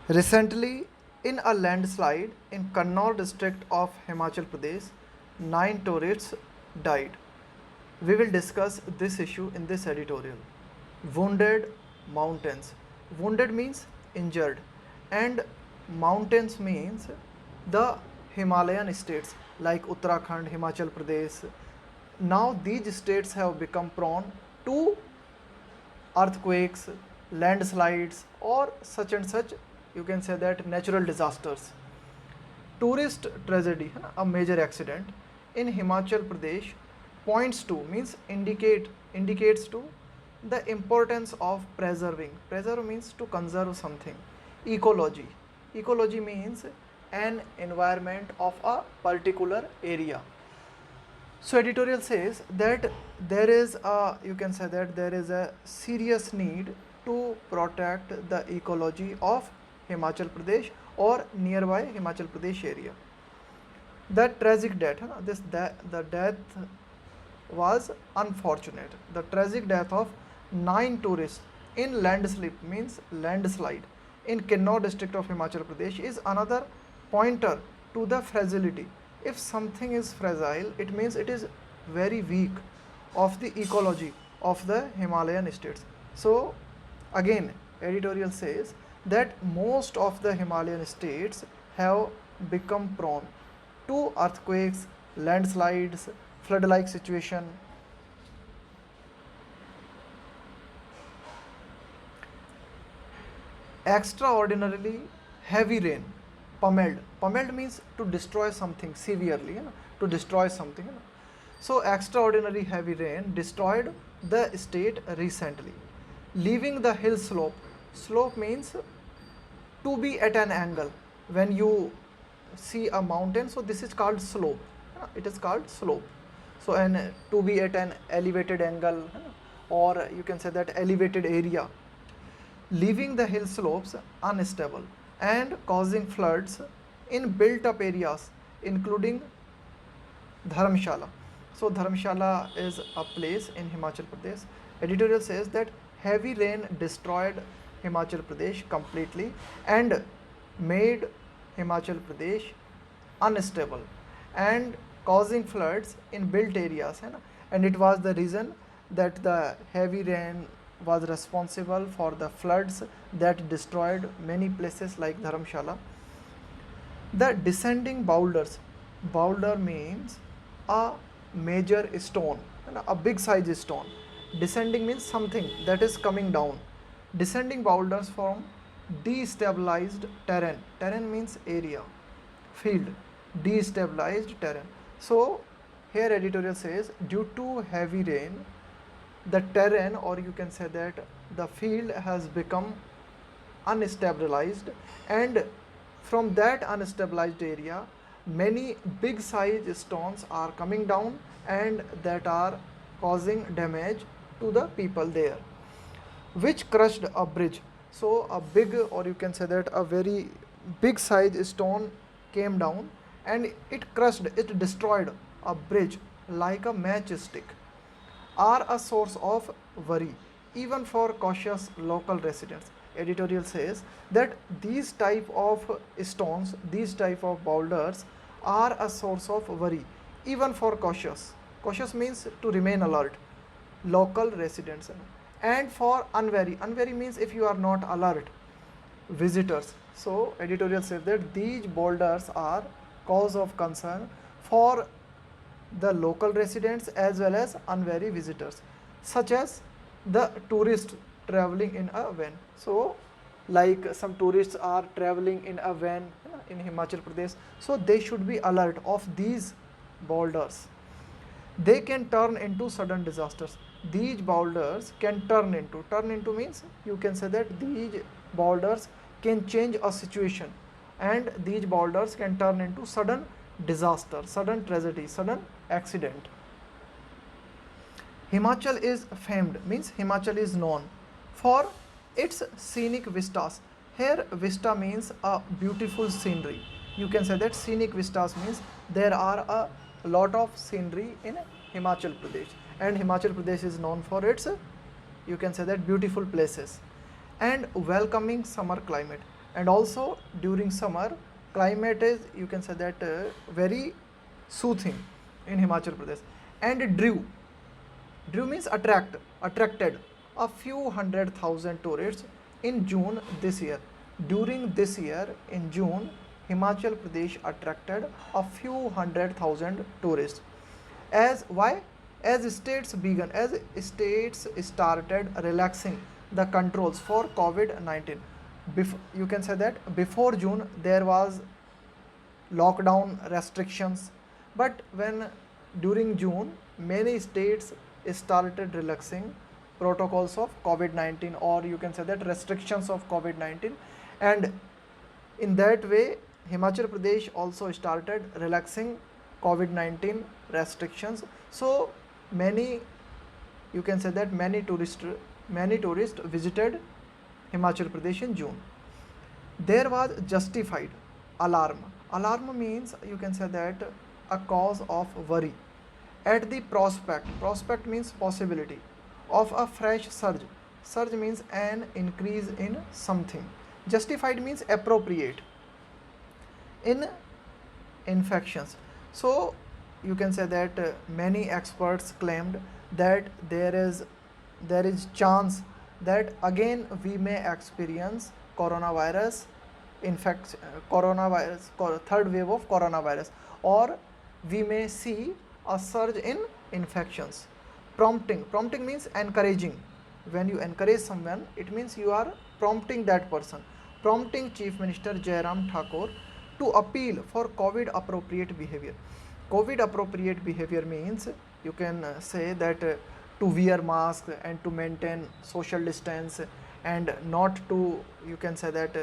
Recently, in a landslide in Kannauр district of Himachal Pradesh, 9 tourists died. We will discuss this issue in this editorial. Wounded mountains. Wounded means injured, and mountains means the Himalayan states like Uttarakhand, Himachal Pradesh. Now these states have become prone to earthquakes, landslides, or such and such, you can say that, natural disasters. Tourist tragedy, a major accident in Himachal Pradesh points to, means indicates to the importance of preserving. Preserve means to conserve something. Ecology. Ecology means an environment of a particular area. So editorial says that there is a, you can say that there is a serious need to protect the ecology of Himachal Pradesh or nearby Himachal Pradesh area. The tragic death, the death was unfortunate. The tragic death of 9 tourists in landslide in Kinnaur district of Himachal Pradesh is another pointer to the fragility. If something is fragile, it means it is very weak of the ecology of the Himalayan states. So again, editorial says that most of the Himalayan states have become prone to earthquakes, landslides, flood-like situation. Extraordinarily heavy rain, pummeled means to destroy something severely, to destroy something. So extraordinary heavy rain destroyed the state recently, leaving the hill slope means to be at an angle. When you see a mountain, so this is called slope, it is called slope. So and to be at an elevated angle, or you can say that elevated area, leaving the hill slopes unstable and causing floods in built up areas including Dharamshala. So Dharamshala is a place in Himachal Pradesh. Editorial says that heavy rain destroyed Himachal Pradesh completely and made Himachal Pradesh unstable and causing floods in built areas, and it was the reason that the heavy rain was responsible for the floods that destroyed many places like Dharamshala. The descending boulders, boulder means a major stone, a big size stone. Descending means something that is coming down. Descending boulders from destabilized terrain. Terrain means area, field, destabilized terrain. So here editorial says due to heavy rain, the terrain, or you can say that the field, has become unstabilized, and from that unstabilized area many big size stones are coming down and that are causing damage to the people there, which crushed a bridge. So a big, or you can say that a very big size stone came down and it destroyed a bridge like a matchstick, are a source of worry even for cautious local residents. Editorial says that these type of stones, these type of boulders are a source of worry even for cautious means to remain alert, local residents, and for unwary means if you are not alert, visitors. So editorial says that these boulders are cause of concern for the local residents as well as unwary visitors, such as the tourists traveling in a van. So like some tourists are traveling in a van in Himachal Pradesh, so they should be alert of these boulders. They can turn into sudden disasters. These boulders can turn into means you can say that these boulders can change a situation, and these boulders can turn into sudden disaster, sudden tragedy, sudden accident. Himachal is famed, means Himachal is known for its scenic vistas. Here vista means a beautiful scenery. You can say that scenic vistas means there are a lot of scenery in Himachal Pradesh, and Himachal Pradesh is known for its, you can say that, beautiful places and welcoming summer climate. And also during summer, climate is, you can say that, very soothing in Himachal Pradesh. And drew means attracted a few 100,000 tourists in June this year. During this year in June, Himachal Pradesh attracted a few 100,000 tourists. As why? As states started relaxing the controls for COVID-19. You can say that before June there was lockdown restrictions, but when during June many states started relaxing protocols of COVID-19, or you can say that restrictions of COVID-19, and in that way Himachal Pradesh also started relaxing COVID-19 restrictions. So many, you can say that many tourists visited Himachal Pradesh in June. There was justified alarm. Alarm means, you can say that, a cause of worry at the prospect means possibility of a fresh surge means an increase in something. Justified means appropriate in infections. So you can say that many experts claimed that there is chance that again we may experience coronavirus third wave of coronavirus, or we may see a surge in infections. Prompting means encouraging. When you encourage someone, it means you are prompting that person. Prompting Chief Minister Jairam Thakur to appeal for COVID appropriate behavior. COVID appropriate behavior means, you can say that, to wear mask and to maintain social distance, and not to, you can say that,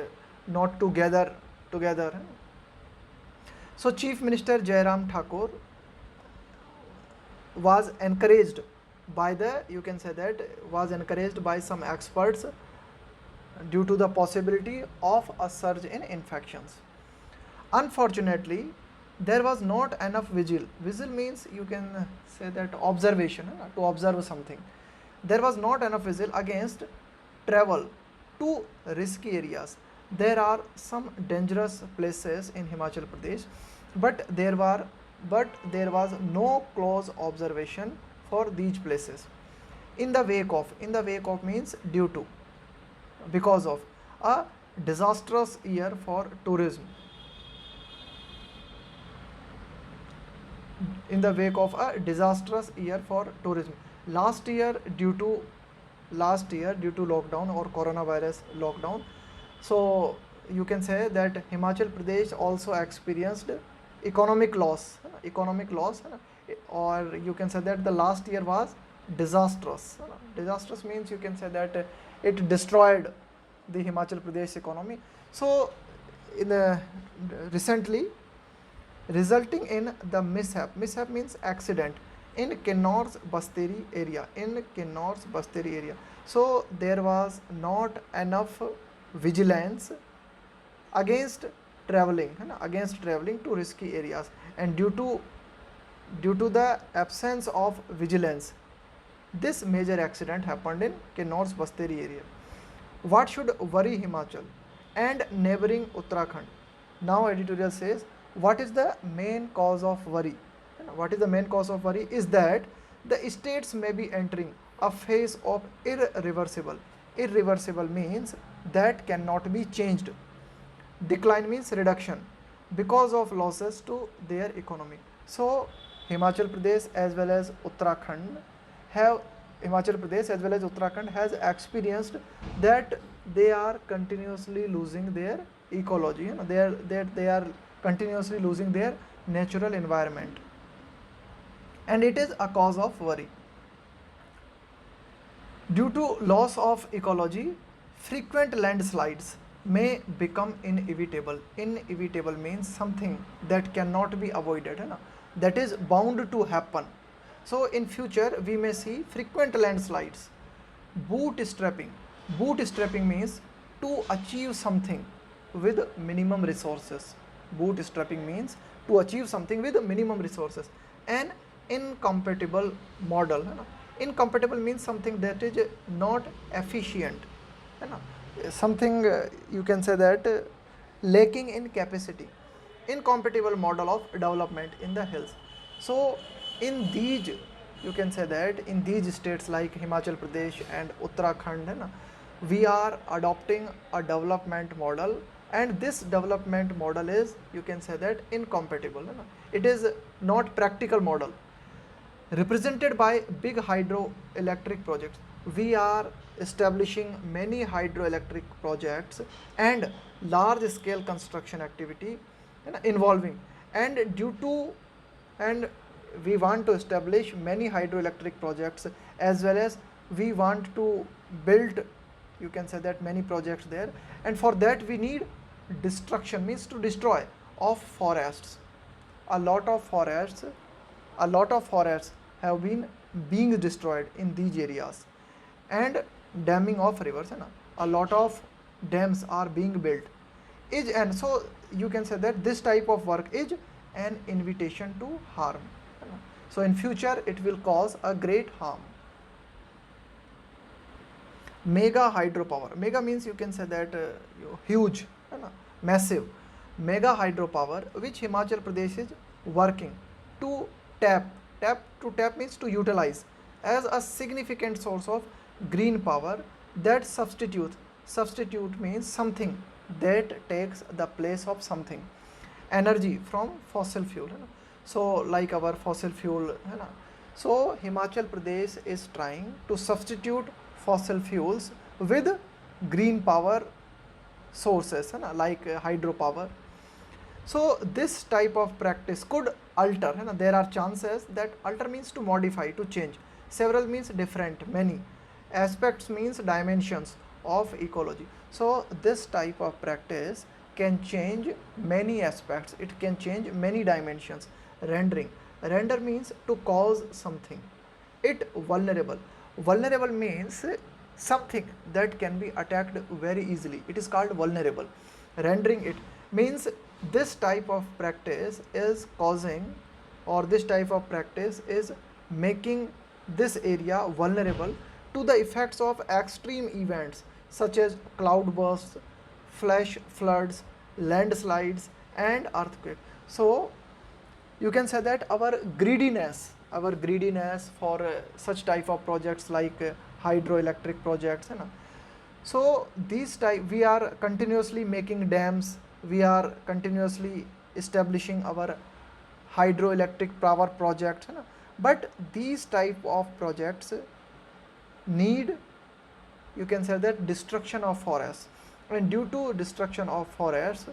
not to gather together. So Chief Minister Jairam Thakur was encouraged by the, you can say that, was encouraged by some experts due to the possibility of a surge in infections. Unfortunately, there was not enough vigil. Vigil means, you can say that, observation, to observe something. There was not enough vigil against travel to risky areas. There are some dangerous places in Himachal Pradesh, but there was no close observation for these places. In the wake of means due to, because of a disastrous year for tourism. In the wake of a disastrous year for tourism. Last year due to lockdown, or coronavirus lockdown, so you can say that Himachal Pradesh also experienced economic loss, or you can say that the last year was disastrous. Disastrous means, you can say that, it destroyed the Himachal Pradesh economy. So recently, resulting in the mishap means accident in Kinnaur's Basteri area. So there was not enough vigilance against traveling to risky areas, and due to the absence of vigilance, this major accident happened in Kinnaur's Basteri area. What should worry Himachal and neighboring Uttarakhand? Now editorial says, what is the main cause of worry? What is the main cause of worry is that the states may be entering a phase of irreversible. Irreversible means that cannot be changed. Decline means reduction because of losses to their economy. So Himachal Pradesh as well as Uttarakhand has experienced that they are continuously losing their ecology. They are continuously losing their natural environment, and it is a cause of worry. Due to loss of ecology, frequent landslides may become inevitable. Inevitable means something that cannot be avoided, that is bound to happen. So in future we may see frequent landslides. Bootstrapping means to achieve something with minimum resources. Bootstrapping means to achieve something with minimum resources. An incompatible model. Incompatible means something that is not efficient. something you can say that lacking in capacity, incompatible model of development in the hills. So in these, you can say that in these states like Himachal Pradesh and Uttarakhand, है ना, we are adopting a development model, and this development model is, you can say that, incompatible, है ना, it is not practical model, represented by big hydroelectric projects. We are establishing many hydroelectric projects and large scale construction activity, you know, involving, and due to, and we want to establish many hydroelectric projects, as well as we want to build, you can say that, many projects there, and for that we need destruction, means to destroy, of forests. A lot of forests have been being destroyed in these areas, and damming of rivers, है ना, a lot of dams are being built, is, and so you can say that this type of work is an invitation to harm, है ना? So in future it will cause a great harm. Mega hydropower, mega means you can say that huge, है ना, massive. Mega hydropower which Himachal Pradesh is working to tap means to utilize as a significant source of green power that substitute means something that takes the place of something, energy from fossil fuel, है ना? So like our fossil fuel, है ना, so Himachal Pradesh is trying to substitute fossil fuels with green power sources, है ना, like hydropower. So this type of practice could alter, है ना, there are chances that alter means to modify, to change, several means different, many, aspects means dimensions of ecology. So this type of practice can change many aspects, it can change many dimensions. Render means to cause something. It vulnerable means something that can be attacked very easily, it is called vulnerable. Rendering it means this type of practice is causing, or this type of practice is making this area vulnerable to the effects of extreme events such as cloudbursts, flash floods, landslides and earthquake. So you can say that our greediness for such type of projects like hydroelectric projects, है ना, so these type, we are continuously making dams, we are continuously establishing our hydroelectric power projects, है ना, but these type of projects need, you can say that, destruction of forests, and due to destruction of forests,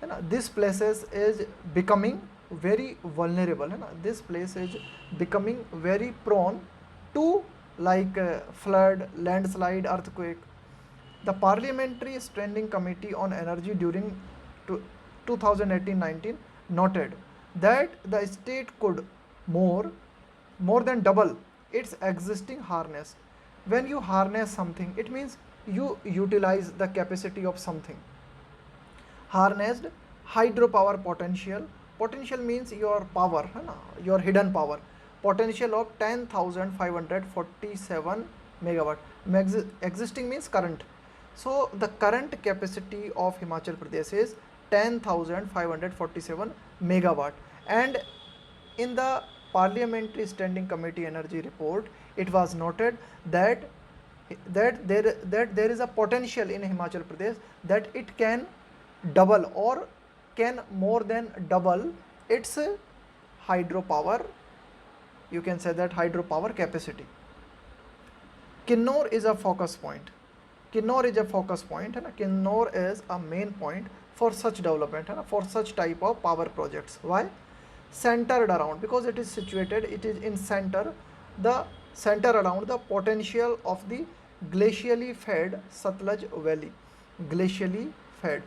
है ना, this places is becoming very vulnerable, है ना, this place is becoming very prone to like flood, landslide, earthquake. The Parliamentary Standing Committee on Energy during 2018-19 noted that the state could more than double its existing harness. When you harness something, it means you utilize the capacity of something. Harnessed hydropower potential means your power, है ना, your hidden power, potential of 10,547 megawatt. Existing means current. So the current capacity of Himachal Pradesh is 10,547 megawatt, and in the Parliamentary Standing Committee Energy report, it was noted that there is a potential in Himachal Pradesh that it can double or can more than double its hydropower, you can say that, hydropower capacity. Kinnor is a focus point. Kinnor is a focus point, and Kinnor is a main point for such development, and for such type of power projects. Why? Centered around, because it is situated, it is in center around the potential of the glacially fed Satluj Valley. Glacially fed,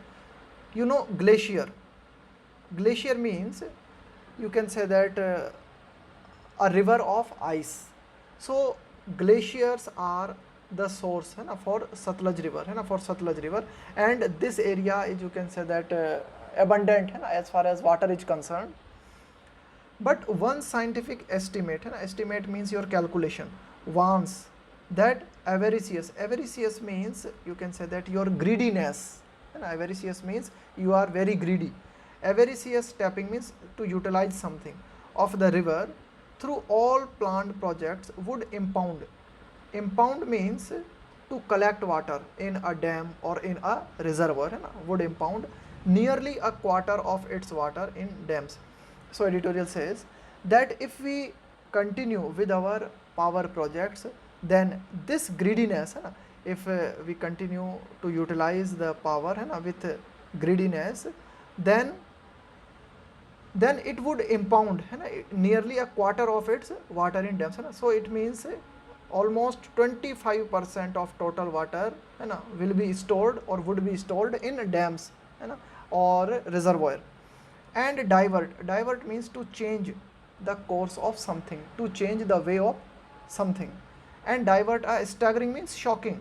you know, glacier means, you can say that, a river of ice. So glaciers are the source, है ना, for Satluj river, है ना, for Satluj river, and this area is, you can say that, abundant, है ना, as far as water is concerned. But one scientific estimate, है ना, estimate means your calculation, warns that avaricious. Avaricious means you can say that your greediness. And avaricious means you are very greedy. Avaricious tapping means to utilize something of the river through all planned projects would impound. Impound means to collect water in a dam or in a reservoir, है ना, would impound nearly a quarter of its water in dams. So editorial says that if we continue with our power projects, then this greediness, है ना, if we continue to utilize the power, है ना, with greediness, then it would impound, है ना, nearly a quarter of its water in dams, है ना. So it means almost 25% of total water, है ना, will be stored or would be stored in dams, है ना, or reservoir. And divert means to change the course of something, to change the way of something. And divert, staggering means shocking,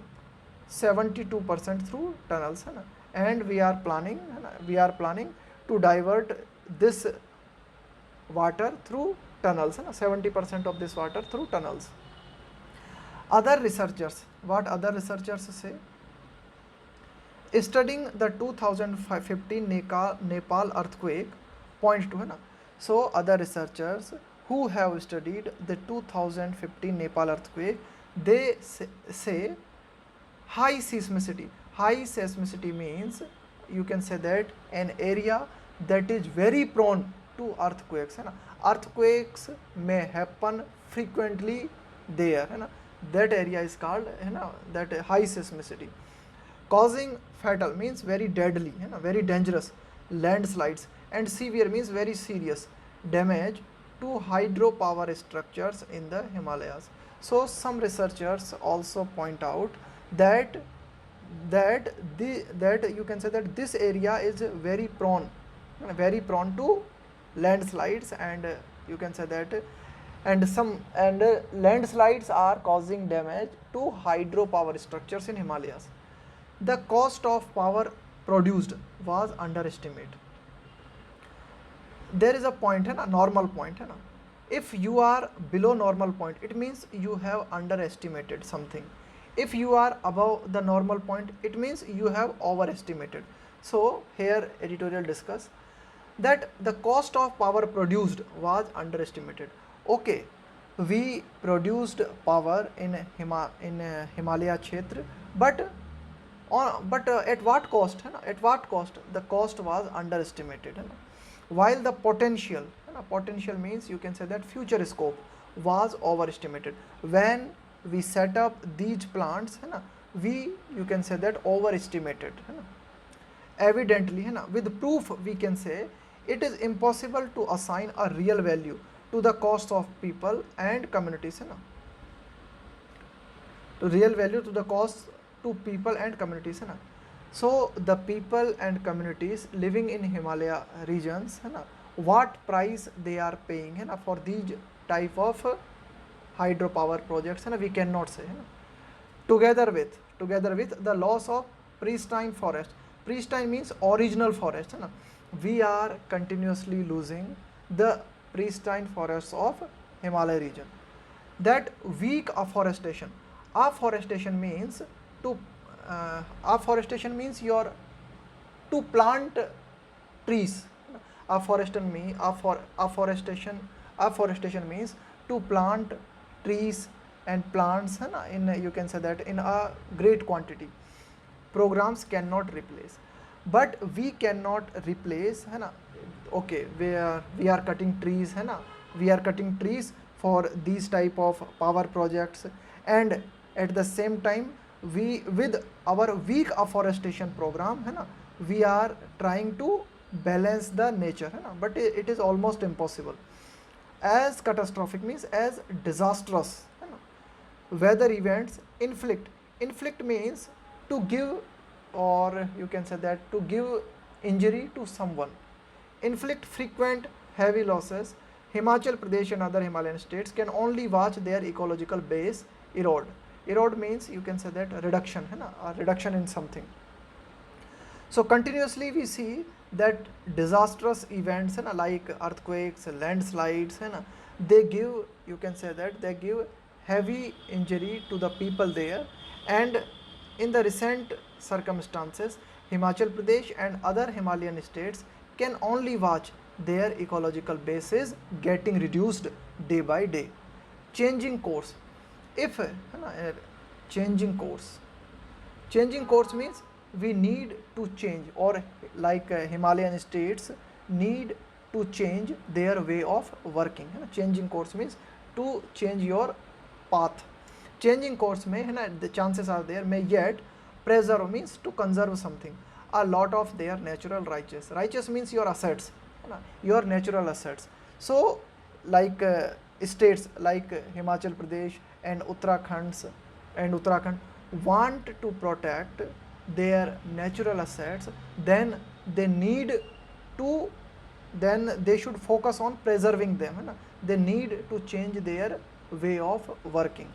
72% through tunnels, है ना. And we are planning, है ना, we are planning to divert this water through tunnels, है ना, 70% of this water through tunnels. Other researchers, what other researchers say? Studying the 2015 Nepal earthquake point to, है ना. So other researchers who have studied the 2015 Nepal earthquake, they say high seismicity. High seismicity means you can say that an area that is very prone to earthquakes, है ना. Earthquakes may happen frequently there, है ना. That area is called, है ना, that high seismicity. Causing fatal means very deadly, है ना, very dangerous landslides. And severe means very serious damage to hydropower structures in the Himalayas. So some researchers also point out that you can say that this area is very prone to landslides, and you can say that and landslides are causing damage to hydropower structures in Himalayas. The cost of power produced was underestimated. There is a point, है ना, normal point, है ना. If you are below normal point, it means you have underestimated something. If you are above the normal point, it means you have overestimated. So here editorial discuss that the cost of power produced was underestimated. Okay, we produced power in Himalaya Kshetra, but at what cost, है ना, at what cost? The cost was underestimated, है ना. While the potential, है ना, potential means you can say that future scope was overestimated. When we set up these plants, है ना, you can say that overestimated, है ना. Evidently, है ना, with proof we can say it is impossible to assign a real value to the cost of people and communities, है ना. To real value to the cost to people and communities, है ना. So the people and communities living in Himalaya regions, है ना, what price they are paying, है ना, for these type of hydropower projects, है ना, we cannot say, है ना. Together with the loss of pristine forest. Pristine means original forest, है ना. We are continuously losing the pristine forests of Himalaya region. That weak afforestation. Afforestation means your to plant trees. Afforestation means to plant trees and plants, है ना, in, you can say that, in a great quantity. Programs cannot replace, but we cannot replace, है ना. Okay, we are cutting trees, है ना, we are cutting trees for these type of power projects, and at the same time we, with our weak afforestation program, है ना, we are trying to balance the nature, है ना, but it is almost impossible. As catastrophic means as disastrous, है ना. Weather events inflict means to give, or you can say that to give injury to someone. Inflict frequent heavy losses. Himachal Pradesh and other Himalayan states can only watch their ecological base erode. Erode means you can say that reduction, है ना, a reduction in something. So continuously we see that disastrous events, है ना, like earthquakes, landslides, है ना, they give, you can say that they give heavy injury to the people there, And in the recent circumstances, Himachal Pradesh and other Himalayan states can only watch their ecological bases getting reduced day by day. Changing course. If changing course, changing course means we need to change, or like Himalayan states need to change their way of working. Changing course means to change your path. Changing course में है ना, the chances are there may yet preserve means to conserve something, a lot of their natural riches. Riches means your assets, है ना, your natural assets. So like states like Himachal Pradesh and Uttarakhand want to protect their natural assets, then they need to, then they should focus on preserving them, है ना, they need to change their way of working.